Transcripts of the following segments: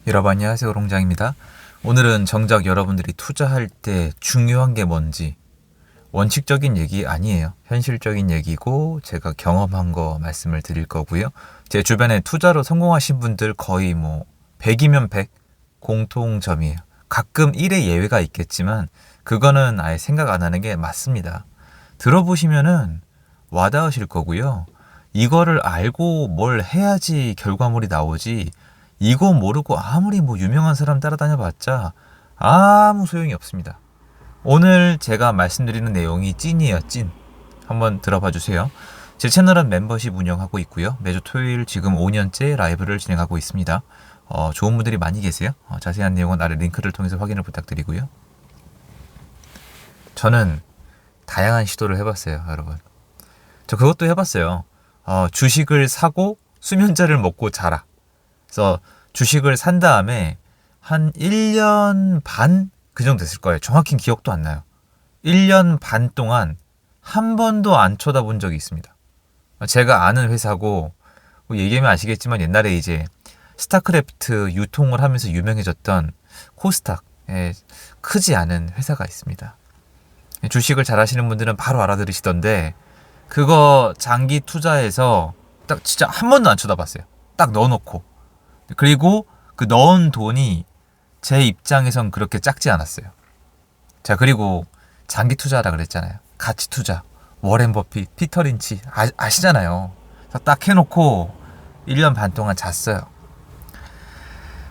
여러분 안녕하세요. 롱장입니다. 오늘은 정작 여러분들이 투자할 때 중요한 게 뭔지 원칙적인 얘기 아니에요. 현실적인 얘기고 제가 경험한 거 말씀을 드릴 거고요. 제 주변에 투자로 성공하신 분들 거의 100이면 100 공통점이에요. 가끔 1의 예외가 있겠지만 그거는 아예 생각 안 하는 게 맞습니다. 들어보시면은 와닿으실 거고요. 이거를 알고 뭘 해야지 결과물이 나오지, 이거 모르고 아무리 유명한 사람 따라다녀 봤자 아무 소용이 없습니다. 오늘 제가 말씀드리는 내용이 찐이에요, 찐. 한번 들어봐 주세요. 제 채널은 멤버십 운영하고 있고요. 매주 토요일 지금 5년째 라이브를 진행하고 있습니다. 좋은 분들이 많이 계세요. 자세한 내용은 아래 링크를 통해서 확인을 부탁드리고요. 저는 다양한 시도를 해봤어요, 여러분. 저 그것도 해봤어요. 주식을 사고 수면제를 먹고 자라. 그래서 주식을 산 다음에 한 1년 반? 그 정도 됐을 거예요. 정확히 기억도 안 나요. 1년 반 동안 한 번도 안 쳐다본 적이 있습니다. 제가 아는 회사고, 얘기하면 아시겠지만 옛날에 이제 스타크래프트 유통을 하면서 유명해졌던 코스닥, 크지 않은 회사가 있습니다. 주식을 잘 하시는 분들은 바로 알아들으시던데, 그거 장기 투자해서 딱 진짜 한 번도 안 쳐다봤어요. 딱 넣어놓고. 그리고 그 넣은 돈이 제 입장에선 그렇게 작지 않았어요. 자, 그리고 장기 투자라 그랬잖아요. 가치 투자. 워렌 버핏, 피터 린치 아시잖아요. 딱 해놓고 1년 반 동안 잤어요.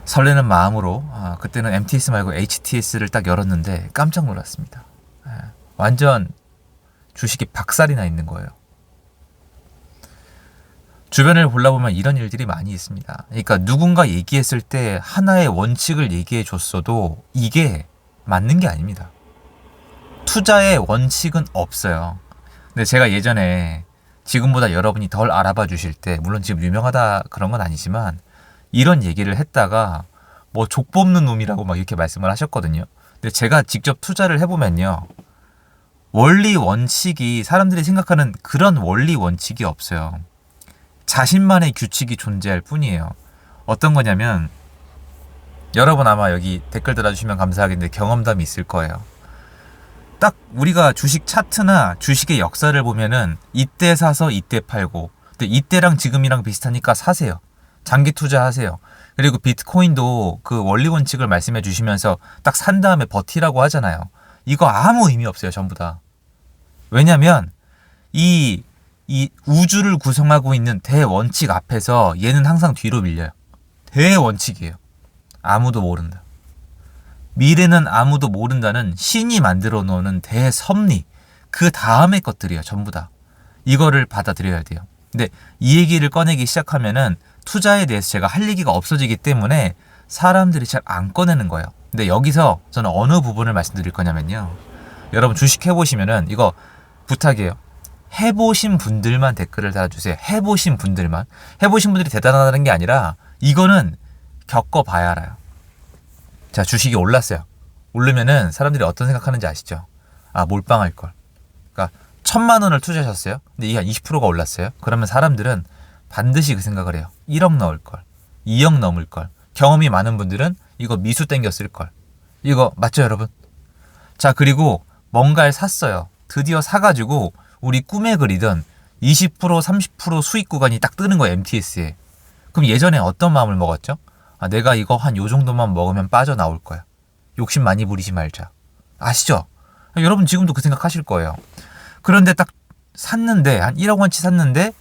설레는 마음으로 그때는 MTS 말고 HTS를 딱 열었는데 깜짝 놀랐습니다. 완전 주식이 박살이 나 있는 거예요. 주변을 골라보면 이런 일들이 많이 있습니다. 그러니까 누군가 얘기했을 때 하나의 원칙을 얘기해 줬어도 이게 맞는 게 아닙니다. 투자의 원칙은 없어요. 근데 제가 예전에 지금보다 여러분이 덜 알아봐 주실 때, 물론 지금 유명하다 그런 건 아니지만 이런 얘기를 했다가 족 뽑는 놈이라고 이렇게 말씀을 하셨거든요. 근데 제가 직접 투자를 해보면요, 원리 원칙이, 사람들이 생각하는 그런 원리 원칙이 없어요. 자신만의 규칙이 존재할 뿐이에요. 어떤 거냐면, 여러분 아마 여기 댓글 달아주시면 감사하겠는데 경험담이 있을 거예요. 딱 우리가 주식 차트나 주식의 역사를 보면은 이때 사서 이때 팔고, 근데 이때랑 지금이랑 비슷하니까 사세요. 장기 투자하세요. 그리고 비트코인도 그 원리 원칙을 말씀해 주시면서 딱 산 다음에 버티라고 하잖아요. 이거 아무 의미 없어요, 전부 다. 왜냐면 이 우주를 구성하고 있는 대원칙 앞에서 얘는 항상 뒤로 밀려요. 대원칙이에요. 아무도 모른다. 미래는 아무도 모른다는 신이 만들어 놓는 대섭리. 그 다음의 것들이에요, 전부 다. 이거를 받아들여야 돼요. 근데 이 얘기를 꺼내기 시작하면은 투자에 대해서 제가 할 얘기가 없어지기 때문에 사람들이 잘 안 꺼내는 거예요. 근데 여기서 저는 어느 부분을 말씀드릴 거냐면요, 여러분 주식 해보시면은 이거 부탁이에요. 해보신 분들만 댓글을 달아주세요. 해보신 분들만. 해보신 분들이 대단하다는 게 아니라 이거는 겪어봐야 알아요. 자, 주식이 올랐어요. 오르면은 사람들이 어떤 생각하는지 아시죠? 몰빵할 걸. 그러니까 1,000만 원을 투자하셨어요. 근데 이게 한 20%가 올랐어요. 그러면 사람들은 반드시 그 생각을 해요. 1억 넣을 걸, 2억 넘을 걸. 경험이 많은 분들은 이거 미수 땡겼을 걸. 이거 맞죠, 여러분? 자, 그리고 뭔가를 샀어요. 드디어 사가지고 우리 꿈에 그리던 20% 30% 수익 구간이 딱 뜨는 거예요, MTS에. 그럼 예전에 어떤 마음을 먹었죠? 내가 이거 한 요 정도만 먹으면 빠져나올 거야. 욕심 많이 부리지 말자. 아시죠? 여러분 지금도 그 생각하실 거예요. 그런데 딱 샀는데, 한 1억 원치 샀는데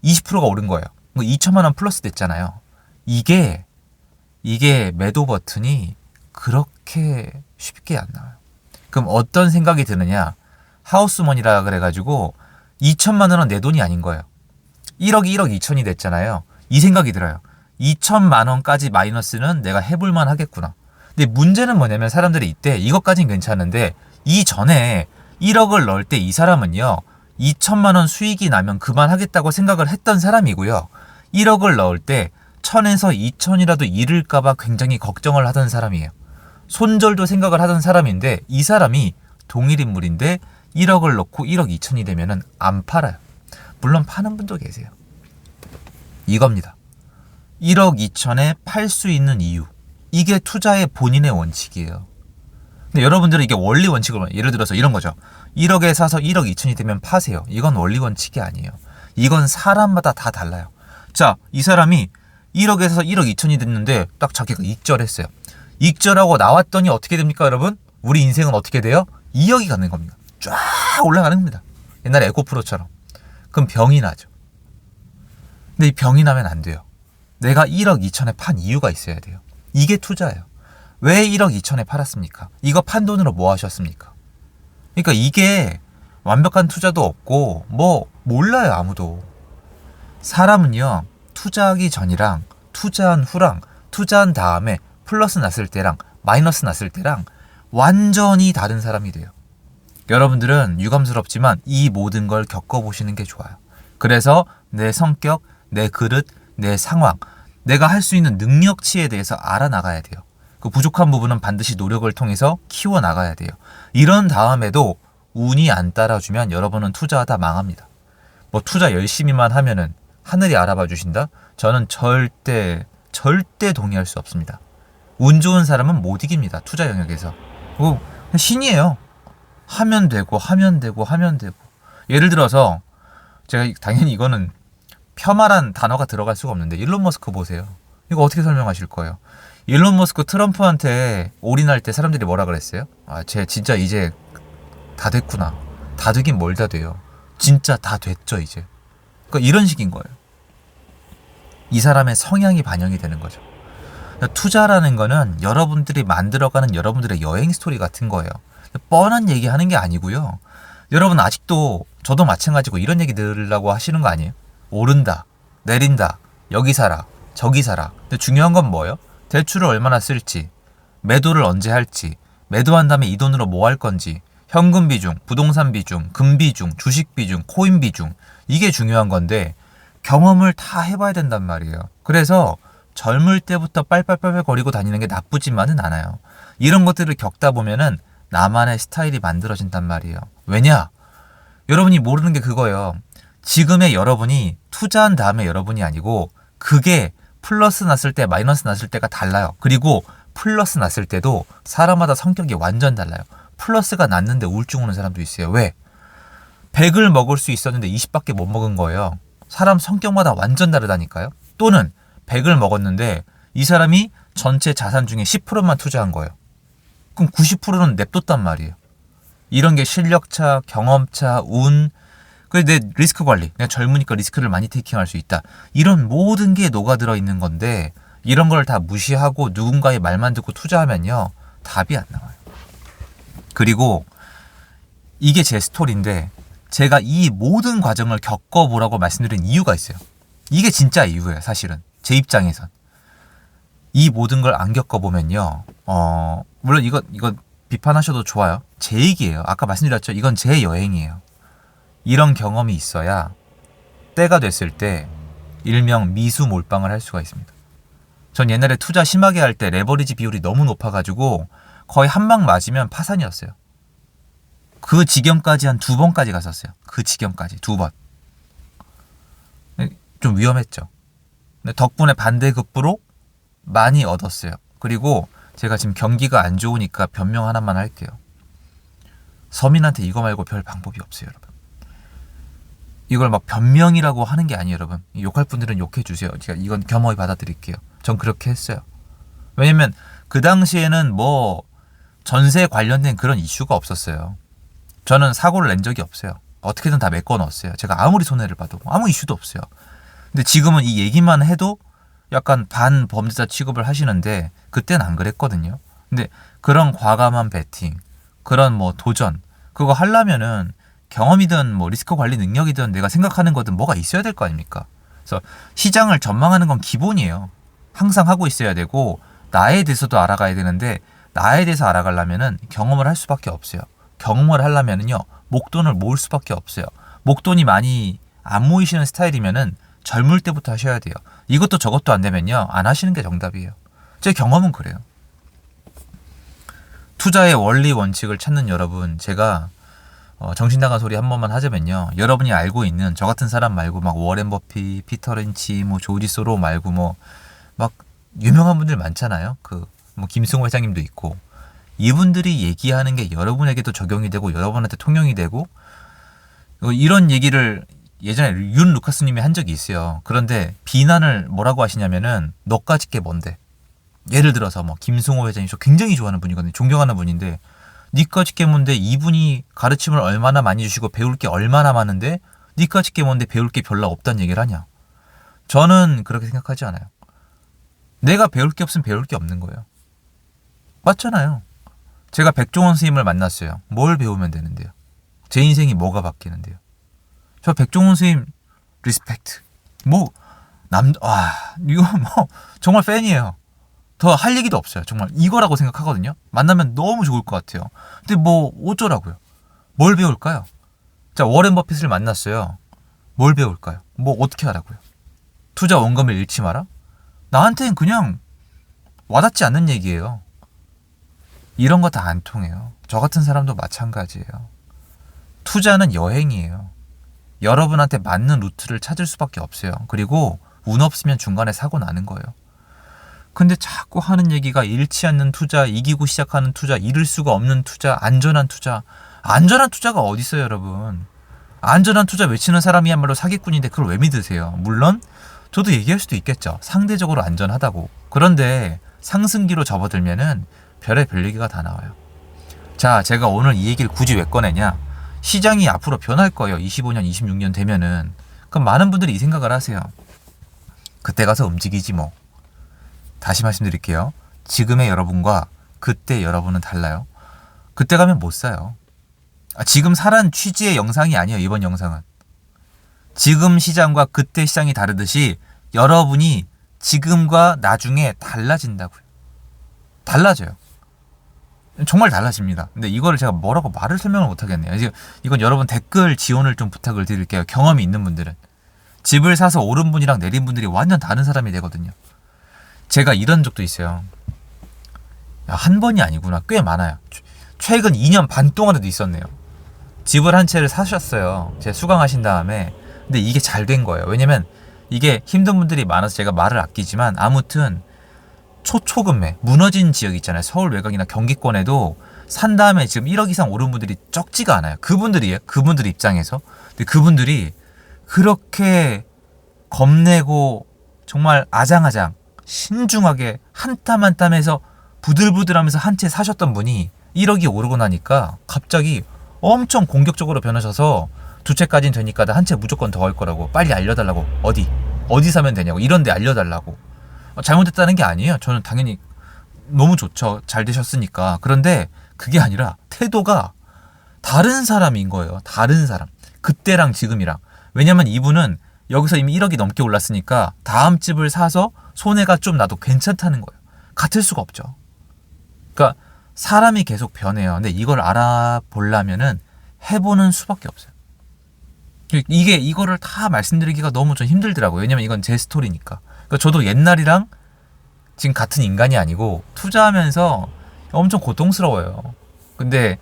20%가 오른 거예요. 2천만 원 플러스 됐잖아요. 이게 매도 버튼이 그렇게 쉽게 안 나와요. 그럼 어떤 생각이 드느냐? 하우스머니라 그래가지고 2천만 원은 내 돈이 아닌 거예요. 1억이 1억 2천이 됐잖아요. 이 생각이 들어요. 2천만 원까지 마이너스는 내가 해볼만 하겠구나. 근데 문제는 뭐냐면 사람들이 이때 이것까진 괜찮은데 이전에 1억을 넣을 때 이 사람은요, 2천만 원 수익이 나면 그만하겠다고 생각을 했던 사람이고요. 1억을 넣을 때 1,000에서 2천이라도 잃을까봐 굉장히 걱정을 하던 사람이에요. 손절도 생각을 하던 사람인데 이 사람이 동일 인물인데 1억을 넣고 1억 2천이 되면은 안 팔아요. 물론 파는 분도 계세요. 이겁니다. 1억 2천에 팔 수 있는 이유. 이게 투자의 본인의 원칙이에요. 근데 여러분들은 이게 원리 원칙을, 예를 들어서 이런 거죠. 1억에 사서 1억 2천이 되면 파세요. 이건 원리 원칙이 아니에요. 이건 사람마다 다 달라요. 자, 이 사람이 1억에서 1억 2천이 됐는데 딱 자기가 익절했어요. 익절하고 나왔더니 어떻게 됩니까, 여러분? 우리 인생은 어떻게 돼요? 2억이 가는 겁니다. 쫙 올라가는 겁니다. 옛날에 에코프로처럼. 그럼 병이 나죠. 근데 이 병이 나면 안 돼요. 내가 1억 2천에 판 이유가 있어야 돼요. 이게 투자예요. 왜 1억 2천에 팔았습니까? 이거 판 돈으로 뭐 하셨습니까? 그러니까 이게 완벽한 투자도 없고 뭐 몰라요, 아무도. 사람은요, 투자하기 전이랑 투자한 후랑 투자한 다음에 플러스 났을 때랑 마이너스 났을 때랑 완전히 다른 사람이 돼요. 여러분들은 유감스럽지만 이 모든 걸 겪어보시는 게 좋아요. 그래서 내 성격, 내 그릇, 내 상황, 내가 할 수 있는 능력치에 대해서 알아나가야 돼요. 그 부족한 부분은 반드시 노력을 통해서 키워나가야 돼요. 이런 다음에도 운이 안 따라주면 여러분은 투자하다 망합니다. 뭐 투자 열심히만 하면은 하늘이 알아봐 주신다? 저는 절대 동의할 수 없습니다. 운 좋은 사람은 못 이깁니다. 투자 영역에서. 신이에요. 하면 되고. 예를 들어서 제가 당연히 이거는 폄하란 단어가 들어갈 수가 없는데 일론 머스크 보세요. 이거 어떻게 설명하실 거예요? 일론 머스크 트럼프한테 올인할 때 사람들이 뭐라 그랬어요? 쟤 진짜 이제 다 됐구나. 다 되긴 뭘 다 돼요. 진짜 다 됐죠, 이제. 그러니까 이런 식인 거예요. 이 사람의 성향이 반영이 되는 거죠. 투자라는 거는 여러분들이 만들어가는 여러분들의 여행 스토리 같은 거예요. 뻔한 얘기 하는 게 아니고요. 여러분 아직도 저도 마찬가지고 이런 얘기 들으려고 하시는 거 아니에요? 오른다, 내린다, 여기 사라, 저기 사라. 근데 중요한 건 뭐예요? 대출을 얼마나 쓸지, 매도를 언제 할지, 매도한 다음에 이 돈으로 뭐 할 건지, 현금 비중, 부동산 비중, 금 비중, 주식 비중, 코인 비중, 이게 중요한 건데 경험을 다 해봐야 된단 말이에요. 그래서 젊을 때부터 빨빨빨빨 거리고 다니는 게 나쁘지만은 않아요. 이런 것들을 겪다 보면은 나만의 스타일이 만들어진단 말이에요. 왜냐? 여러분이 모르는 게 그거예요. 지금의 여러분이 투자한 다음에 여러분이 아니고 그게 플러스 났을 때 마이너스 났을 때가 달라요. 그리고 플러스 났을 때도 사람마다 성격이 완전 달라요. 플러스가 났는데 우울증 오는 사람도 있어요. 왜? 100을 먹을 수 있었는데 20밖에 못 먹은 거예요. 사람 성격마다 완전 다르다니까요. 또는 100을 먹었는데 이 사람이 전체 자산 중에 10%만 투자한 거예요. 그럼 90%는 냅뒀단 말이에요. 이런 게 실력차, 경험차, 운, 내 리스크 관리, 내가 젊으니까 리스크를 많이 테이킹할 수 있다. 이런 모든 게 녹아들어 있는 건데 이런 걸 다 무시하고 누군가의 말만 듣고 투자하면요. 답이 안 나와요. 그리고 이게 제 스토리인데 제가 이 모든 과정을 겪어보라고 말씀드린 이유가 있어요. 이게 진짜 이유예요, 사실은. 제 입장에선. 이 모든 걸 안 겪어보면요. 물론 이거 비판하셔도 좋아요. 제 얘기예요. 아까 말씀드렸죠. 이건 제 여행이에요. 이런 경험이 있어야 때가 됐을 때 일명 미수 몰빵을 할 수가 있습니다. 전 옛날에 투자 심하게 할 때 레버리지 비율이 너무 높아가지고 거의 한 방 맞으면 파산이었어요. 그 지경까지 한 2번까지 갔었어요. 그 지경까지 2번. 좀 위험했죠. 근데 덕분에 반대급부로 많이 얻었어요. 그리고 제가 지금 경기가 안 좋으니까 변명 하나만 할게요. 서민한테 이거 말고 별 방법이 없어요, 여러분. 이걸 막 변명이라고 하는 게 아니에요, 여러분. 욕할 분들은 욕해 주세요. 제가 이건 겸허히 받아들일게요. 전 그렇게 했어요. 왜냐면 그 당시에는 뭐 전세 관련된 그런 이슈가 없었어요. 저는 사고를 낸 적이 없어요. 어떻게든 다 메꿔 넣었어요. 제가 아무리 손해를 봐도 아무 이슈도 없어요. 근데 지금은 이 얘기만 해도 약간 반범죄자 취급을 하시는데 그때는 안 그랬거든요. 근데 그런 과감한 베팅, 그런 뭐 도전, 그거 하려면은 경험이든 뭐 리스크 관리 능력이든 내가 생각하는 거든 뭐가 있어야 될 거 아닙니까? 그래서 시장을 전망하는 건 기본이에요. 항상 하고 있어야 되고 나에 대해서도 알아가야 되는데 나에 대해서 알아가려면은 경험을 할 수밖에 없어요. 경험을 하려면은요 목돈을 모을 수밖에 없어요. 목돈이 많이 안 모이시는 스타일이면은 젊을 때부터 하셔야 돼요. 이것도 저것도 안 되면요 안 하시는 게 정답이에요. 제 경험은 그래요. 투자의 원리 원칙을 찾는 여러분, 제가 정신 나간 소리 한 번만 하자면요, 여러분이 알고 있는 저 같은 사람 말고 막 워렌 버핏, 피터 린치, 뭐 조지 소로 말고 뭐 막 유명한 분들 많잖아요. 그 뭐 김승호 회장님도 있고, 이분들이 얘기하는 게 여러분에게도 적용이 되고 여러분한테 통용이 되고, 이런 얘기를 예전에 윤 루카스님이 한 적이 있어요. 그런데 비난을 뭐라고 하시냐면은 너까짓 게 뭔데? 예를 들어서 뭐 김승호 회장님, 저 굉장히 좋아하는 분이거든요. 존경하는 분인데, 니까짓 게 뭔데? 이분이 가르침을 얼마나 많이 주시고 배울 게 얼마나 많은데 니까짓 게 뭔데 배울 게 별로 없다는 얘기를 하냐? 저는 그렇게 생각하지 않아요. 내가 배울 게 없으면 배울 게 없는 거예요. 맞잖아요. 제가 백종원 선생님을 만났어요. 뭘 배우면 되는데요? 제 인생이 뭐가 바뀌는데요? 저 백종원 선생님 리스펙트. 이거 뭐 정말 팬이에요. 더 할 얘기도 없어요. 정말 이거라고 생각하거든요. 만나면 너무 좋을 것 같아요. 근데 뭐 어쩌라고요? 뭘 배울까요? 자, 워렌 버핏을 만났어요. 뭘 배울까요? 뭐 어떻게 하라고요? 투자 원금을 잃지 마라? 나한테는 그냥 와닿지 않는 얘기예요. 이런 거 다 안 통해요. 저 같은 사람도 마찬가지예요. 투자는 여행이에요. 여러분한테 맞는 루트를 찾을 수밖에 없어요. 그리고 운 없으면 중간에 사고 나는 거예요. 근데 자꾸 하는 얘기가 잃지 않는 투자, 이기고 시작하는 투자, 잃을 수가 없는 투자, 안전한 투자. 안전한 투자가 어디 있어요, 여러분? 안전한 투자 외치는 사람이야말로 사기꾼인데 그걸 왜 믿으세요? 물론 저도 얘기할 수도 있겠죠. 상대적으로 안전하다고. 그런데 상승기로 접어들면은 별의 얘기가 다 나와요. 자, 제가 오늘 이 얘기를 굳이 왜 꺼내냐? 시장이 앞으로 변할 거예요. 25년, 26년 되면은. 그럼 많은 분들이 이 생각을 하세요. 그때 가서 움직이지 뭐. 다시 말씀드릴게요. 지금의 여러분과 그때 여러분은 달라요. 그때 가면 못 사요. 지금 사란 취지의 영상이 아니에요. 이번 영상은. 지금 시장과 그때 시장이 다르듯이 여러분이 지금과 나중에 달라진다고요. 달라져요. 정말 달라집니다. 근데 이거를 제가 뭐라고 말을 설명을 못 하겠네요. 이건 여러분 댓글 지원을 좀 부탁을 드릴게요. 경험이 있는 분들은. 집을 사서 오른 분이랑 내린 분들이 완전 다른 사람이 되거든요. 제가 이런 적도 있어요. 한 번이 아니구나. 꽤 많아요. 최근 2년 반 동안에도 있었네요. 집을 한 채를 사셨어요. 제가 수강하신 다음에. 근데 이게 잘 된 거예요. 왜냐면 이게 힘든 분들이 많아서 제가 말을 아끼지만 아무튼 초초금매, 무너진 지역 있잖아요. 서울 외곽이나 경기권에도 산 다음에 지금 1억 이상 오른 분들이 적지가 않아요. 그분들 입장에서. 근데 그분들이 그렇게 겁내고 정말 아장아장 신중하게 한 땀 한 땀에서 부들부들하면서 한 채 사셨던 분이 1억이 오르고 나니까 갑자기 엄청 공격적으로 변하셔서 두 채까지는 되니까 한 채 무조건 더 할 거라고 빨리 알려달라고. 어디 사면 되냐고. 이런 데 알려달라고. 잘못했다는 게 아니에요. 저는 당연히 너무 좋죠. 잘 되셨으니까. 그런데 그게 아니라 태도가 다른 사람인 거예요. 다른 사람. 그때랑 지금이랑. 왜냐면 이분은 여기서 이미 1억이 넘게 올랐으니까 다음 집을 사서 손해가 좀 나도 괜찮다는 거예요. 같을 수가 없죠. 그러니까 사람이 계속 변해요. 근데 이걸 알아보려면은 해보는 수밖에 없어요. 이거를 다 말씀드리기가 너무 좀 힘들더라고요. 왜냐면 이건 제 스토리니까. 그러니까 저도 옛날이랑 지금 같은 인간이 아니고 투자하면서 엄청 고통스러워요. 근데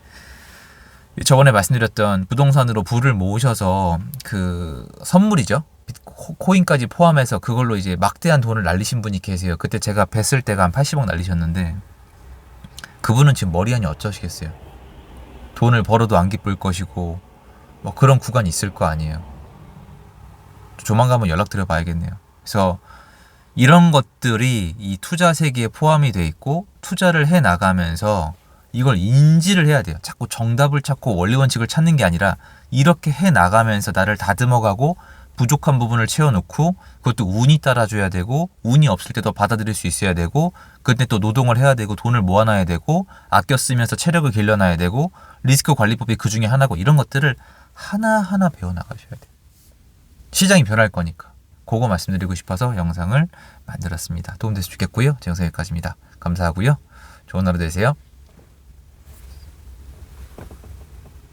저번에 말씀드렸던 부동산으로 부를 모으셔서 그 선물이죠. 코인까지 포함해서 그걸로 이제 막대한 돈을 날리신 분이 계세요. 그때 제가 뵀을 때가 한 80억 날리셨는데 그분은 지금 머리안이 어쩌시겠어요. 돈을 벌어도 안 기쁠 것이고 뭐 그런 구간이 있을 거 아니에요. 조만간 한번 연락드려 봐야겠네요. 그래서 이런 것들이 이 투자 세계에 포함이 돼 있고 투자를 해 나가면서 이걸 인지를 해야 돼요. 자꾸 정답을 찾고 원리 원칙을 찾는 게 아니라 이렇게 해 나가면서 나를 다듬어가고 부족한 부분을 채워놓고 그것도 운이 따라줘야 되고 운이 없을 때도 받아들일 수 있어야 되고 그때 또 노동을 해야 되고 돈을 모아놔야 되고 아껴 쓰면서 체력을 길러놔야 되고 리스크 관리법이 그 중에 하나고 이런 것들을 하나하나 배워나가셔야 돼요. 시장이 변할 거니까. 그거 말씀드리고 싶어서 영상을 만들었습니다. 도움돼서 좋겠고요. 제 영상 여기까지입니다. 감사하고요. 좋은 하루 되세요.